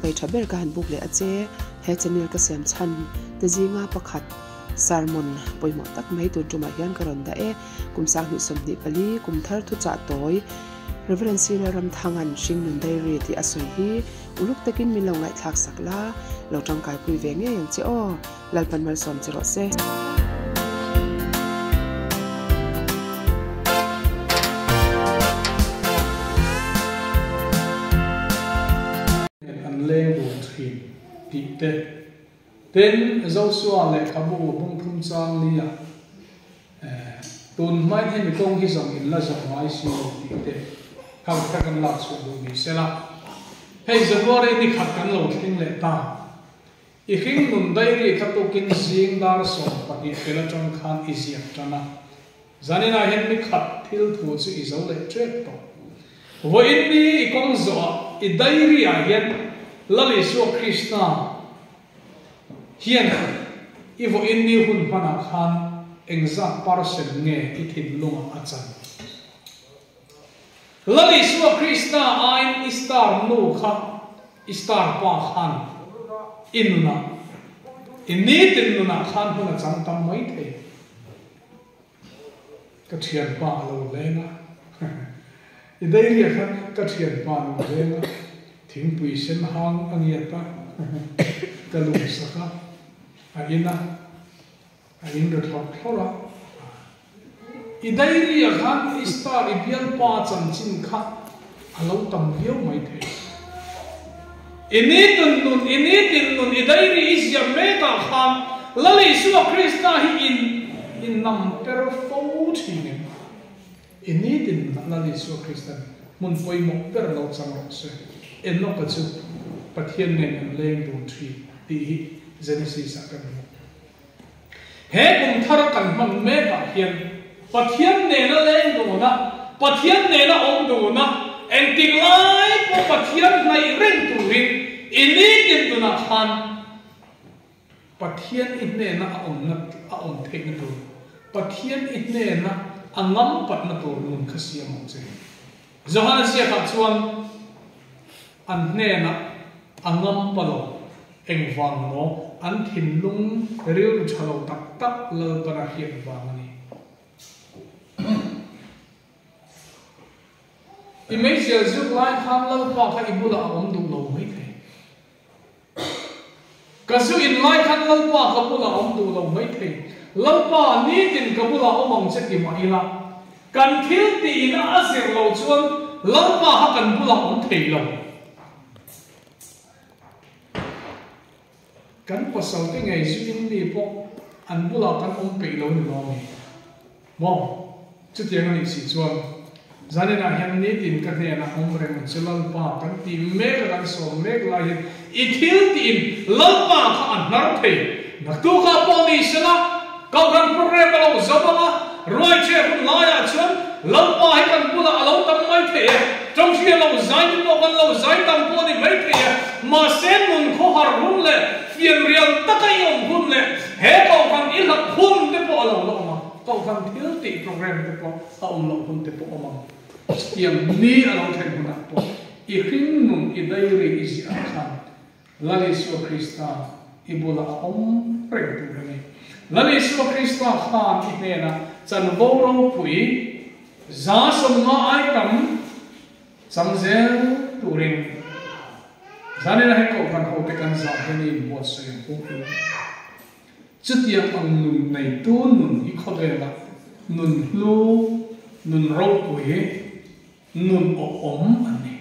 bai thaber ka han buk le ache he channel ka sem chan te jinga pakhat sermon poimo tak mai tu tuma hian karon da e kumsa hu somni pali kumthar thu cha toy reverend sira ram thangan sing nun diary ti asoi hi uluk takin mi lo ngai thak sakla lo tang kai pui ve nge yang che o lalpan mal som chero se leng du thin ti te ten zo suan le khabu bung thum chang lia tun mai he mi kong hi zong in la zong mai si ti te kham ka kan la chu du mi sela hei zabore ni khat kan lo thing le ta I khing nun dai ri khat to kin jing dar so pa hi pela chong khan isiak tana zanina hen mi khat thil thu chu I zo le trek to wo in ni kong zo I dai ri a hen Lali so Krishna hian ivo inni hun pana khan exact parcel nge ithim lunga achan Lali so Krishna ain star nu kha star pa khan inna inni tinna khan huna chang tam mai the ka thian pa lo lena idai ri khan ka thian pa lo lena Thing pui sen hang angiata kalu saka aina ain do thora idai ri khan star ibial pa chan chin kha alo tam viau mai the initun nun idai ri is ya meta khan lali su Krishna hi in nam per fo thine initin lali su Krishna mun poi mo per lo chang se en no pachu pathian nen leng du thi ti Genesis akan he kum thar kan man me ka hian pathian nen leng du na pathian nen ong du na en tik lai po pathian nai ren tu rin ini kin tu na khan pathian in ne na ong na ong thek na tu pathian in ne na angam pat na tu nun khasiam ong che Johanna sia ka chuan an nena angam palo engwang no an thinlung ril chalo tak tak lal para hian wangani image zu lai kham lal pa kha ibula om du lo mai the kazu in lai khan lal pa kha bula om du lo mai the lal pa ni tin ka bula omong che ti ma ila kan thil ti na asir lo chuan lal pa ha kan bula om thei lo kan pasal ke ngai su in ni po an bula kan om pe lo ni lo ni mo chu tiang ni si chuan zanena hian ni tin ka ne na om reng chulal pa kan ti me kan so me la hi I thil tin lal pa kha an nar the na tu kha po ni sala ka kan program lo zabala roi che hun la ya chuan lal pa hi kan bula alo tam mai the trong khi lo zain lo kan lo zain tam po ni mai the ma sen mun kho har hun le Fiam real takayong hun le he kau kan ilhak hun te po alo lo ma kau kan thil ti program te po aum lo hun te po ma Fiam ni alo thai hun po I khing nun I diary is akhan lali so Krishna ibula om prem tu ni lali so Krishna khan I mena chan vo ro pui za som nga ai tam samzel turing Zanena he ko kan ho te kan za ni mo se ko ko chutia ang nun nei tu nun I khodela nun lu nun ro ko he nun o om ani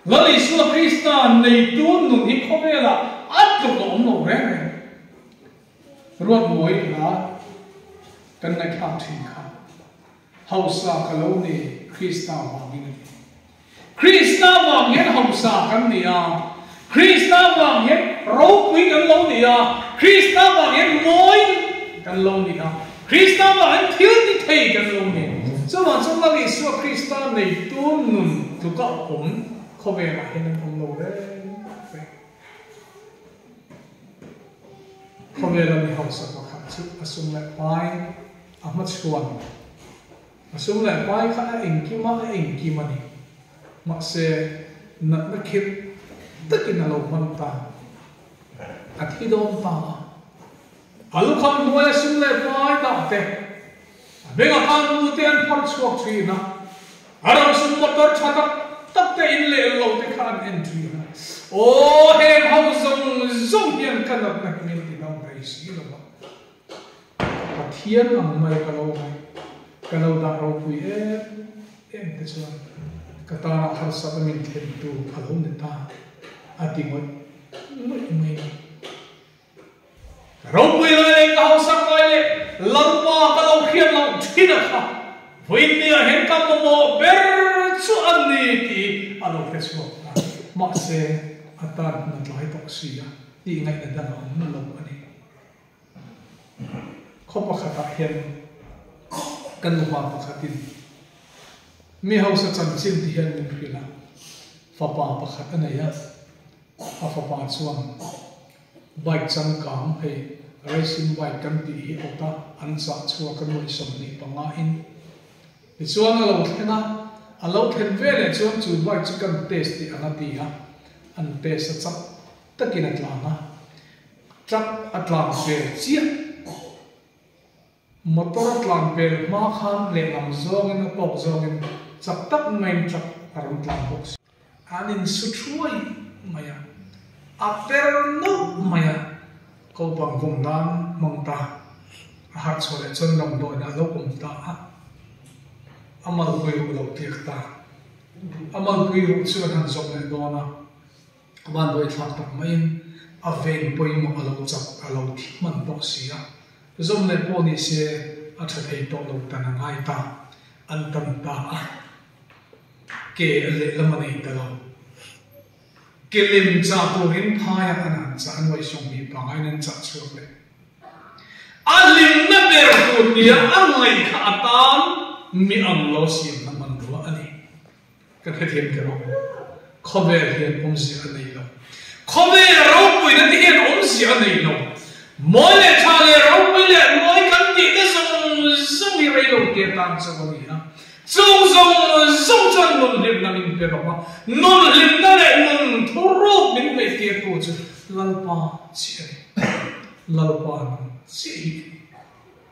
lali su Krishna nei tu nun I khodela at ko om no re ruat moi la kan na kha thin kha hausa kaloni Krishna wa ni Krishna wang yen hausa kan nia Krishna wang yen ro pui kan lo nia Krishna wang yen moi kan lo nia Krishna wang yen thil ni thei kan lo nia so ma so la li so Krishna nei tu nun tu ka om kho ve la hen om lo de kho ve la ni hausa ka kha chu asum la pai amat chuan asum la pai kha eng ki ma ni Makse nak nakit takin alo man ta athi dom ta alu kham nuai sum le pai ta te benga kan mu te an phar chuak thi na aram sum motor chata tak te in le lo te khan entry na o hem ho zong hian kan na min ti dam dai si lo pathian ang mai kalo da ro pui em te chuan katana har sa min thlen tu phalo ne ta ati mo mai ro pui le ka ho sa ko le lampa ka lo khian lo thina kha voin ni a hen kam mo ber chu an ni ti alo te chu ma se atan na tlai tok sia ti ngai na da no lo ani khopa khata hian kan ma pakhatin mi hausa chan chin ti hian min phila fapa pakhat anaya a fapa chuan bike chan kam he racing bike kan ti hi ota an cha chua kan moi som ni panga in ti chuan alo thena alo then vele chuan chu bike chu kan test ti anati ha an test a chap takin atlanga truck atlang pe chia motor atlang pe ma khan le lam zong in pok zong in chak tak main truck aron tlang box anin su throi maya aper no maya ko bang vung nan mong ta har chole chon lam do na lo kum ta amal koi lo tiak ta amal koi ru chu han zong le do na aman doi thak tak main aven poi mo alo chak alo thi man box sia zom le poni se a tha thei to lo ta na ngai ta an tam ta ke le lamani ta lo ke lim cha to hin phaya an cha an wai song mi pa ngai nan cha chu le a lim na ber ko ni a ngai kha atan mi am lo sim na man do ani ka khethiam ke ro khobe hian si anei lo khobe ro pui na ti hian si anei lo moi le chale ro pui le moi kan ti te song hi rei lo ke tan cha ko ni ha song chan nun lim na min pe ba nun lim na le nun thoro min me te to chu lalpa chi lalpa chi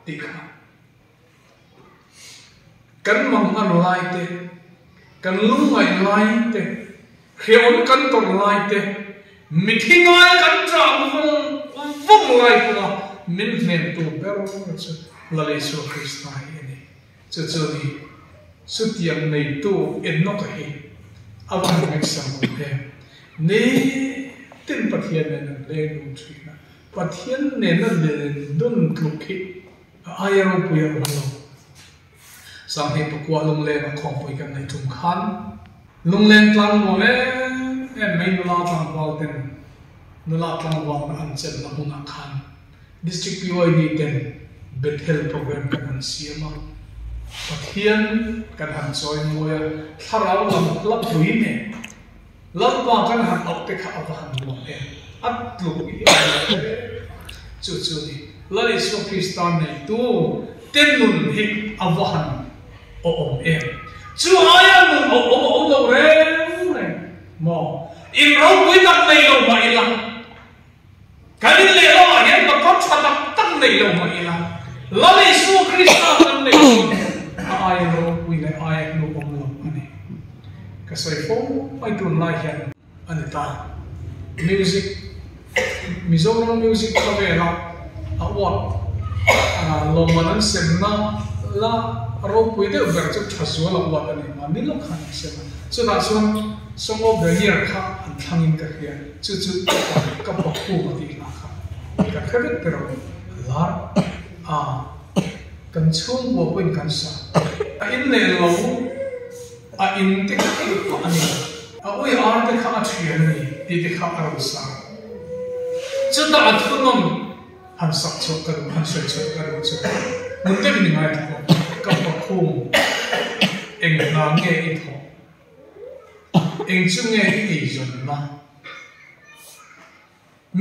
ti kha kan mang an lai te kan lung ngai lai te khion kan tor lai te mi thingai kan tra vung lai ko min nem tu per chu lalai so Krista ni chu ni sutiang nei tu en no ka hi awan ngai sam he ne tin pathian ne le nu thina pathian ne na le dun klukhi ayaro puya lo sang he pakwa long le na khong poi kan nei thum khan lung len tlang mo le en mai no la tlang wal ten no la tlang wal na an chen na huna khan district PYD ten Bethel program kan siama pathian kan han choi moya tharau lam lap hui ne lampa kan han ok te kha awan mo e at lu chu ni lali so Kristan ne tu ten nun hi awan o e chu aya nun o lo re mo in ro wi tak nei lo ma ila kan le lo ya ma ko chata tak nei lo ma ila lali so Kristan kan nei ai lo wi le ai lo om lo ani ka sai fo ai tun lai hian ani ta music Mizoram music ka ve la awat lo manan sem na la ro pui de ber chu thaswa la wa ani ma ni lo khan se so da song of the year kha an thangin ka hian chu ka pa ku ma ti la kha ka khabet pero la kan chung bo pin kan sa in le lo in te ka ko ani oi ar te kha thian ni ti kha ar sa chu da athunam han sak chok ka han sai chok ka chu mun te ni ngai ko ka pa khu eng na nge i tho eng chu nge i jon na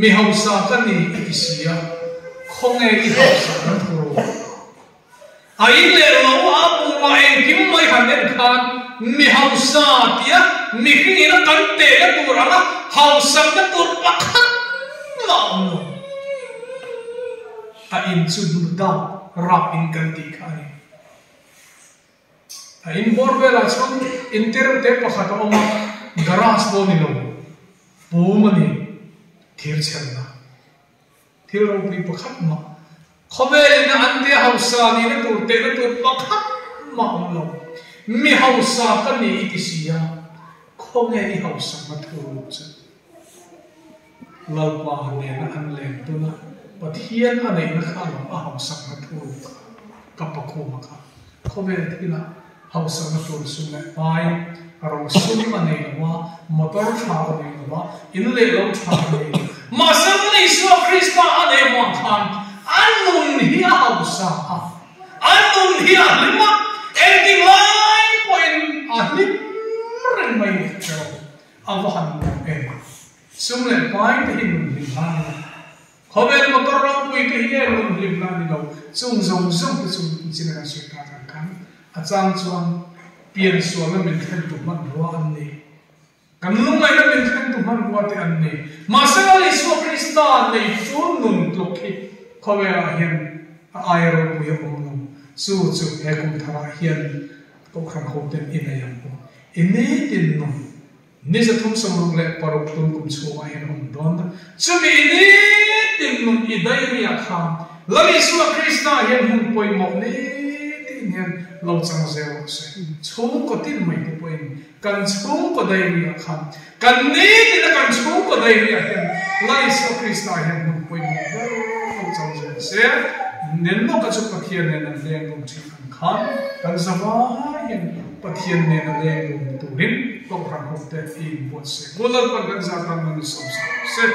mi hausa ka ni i sia khong nge i hausa na thuro ai le lo a pu ma eng kim mai han en khan mi hausa tia mi khi na kan te la tu ra hào sang na tur pakhat ma no a in chu du da rap in kan ti khani a in borbela chon inter te pakhat oma garas bo ni lo pu mani thir chelna thir ro pi pakhat ma khovel na ande hausa ni na tur te na tur pakhat ma lo mi hausa ka ni itisia khonge ni hausa ma thuru cha lalpa ne na an lem tu na pathian anei na kha lo a hausa ma thuru ka pakho ma kha khovel thina hausa ma thuru su le pai aro suni ma nei wa motor tha ka nei wa in le lo tha ka nei ma sa nei so krista ane wa khan anun hi hausa anun hi lima ending line point ahli ren mai cho avahan en sumle point hin limhan khovel motor ro pui ke hi en limhan ni lo chung zong zong ke chung chinara se ka kan achang chuan pian suan na min khen tu man ro an ni kan lung ai na min khen tu man ro te an ni ma sa li so krista nei chun nun tlokhi khovel hian ai ro pui om no su chu he kum thara hian ko khan ho ten in ayam ko ine tin no ni sa thum som rung le parok tum kum chu a hen om don chu mi ine tin no i dai ri a kham lami su krista hian hum poi mo ne tin hian lo chang zero se chung ko tin mai te poin kan chung ko dai ri a kham kan ni tin kan chung ko dai ri a hian lai su krista hian hum poi mo lo chang zero se nen no ka chu pathian ne nan le ngum chi khan kan zawa hian pathian ne na le ngum tu rin ko ran ho te I bot se golal pan kan za kan man som se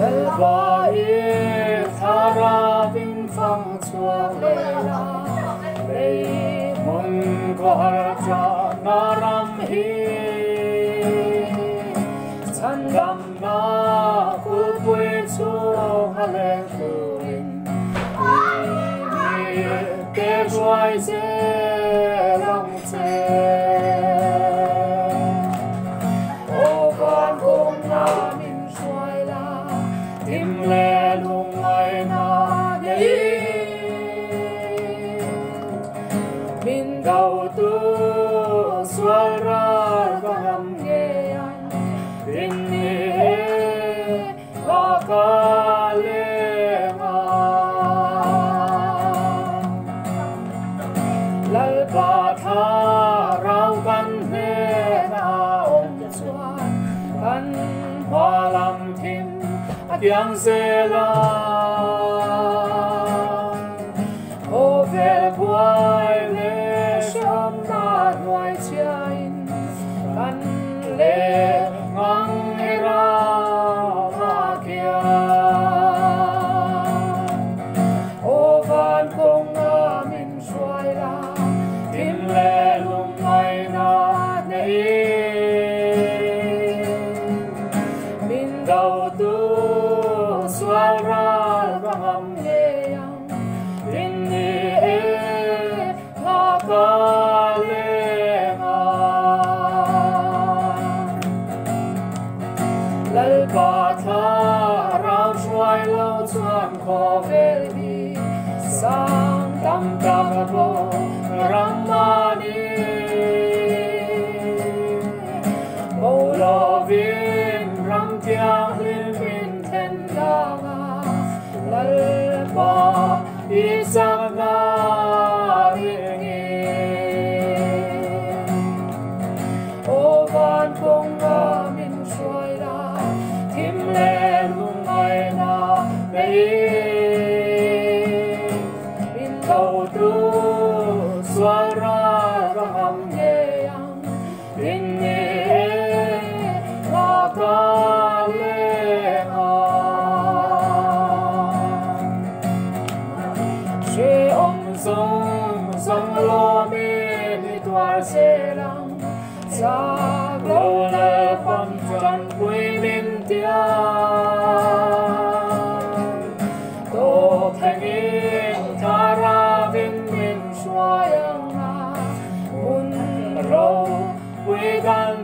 Elbai thara vin phang chua le la ei mon ko har cha naram hi chan gam na ku pui chu hale kuin ni ke joai se long che o van kong na min shuai la tim le lung ai na ye min gau tu swal ra gam ye an bin ni la ka le ma lal pa tha rau kan he na om chuan kan hwa lam thim yang se la o vel quai le sham na noi chia in kan le ngang era ma kia o van kong na min shuai la tim le lung mai na nei min gau tu swal ra gam ye yang in ni e la ka le ma lal pa tha rau shuai lo chuan kho vel hi sang tam ta bo ram ma ni mo lo vin ram tiang lim ten da lal pa I sang na ringi o van kong na min shuai la tim le lung ai na nei min gau tu swal ra gam ye yang bin ni la ka le ma she om song lo mi ni twar se lang sa lo le pam chan pui min tia to thang in thara vin min shwa yang na un ro pui gan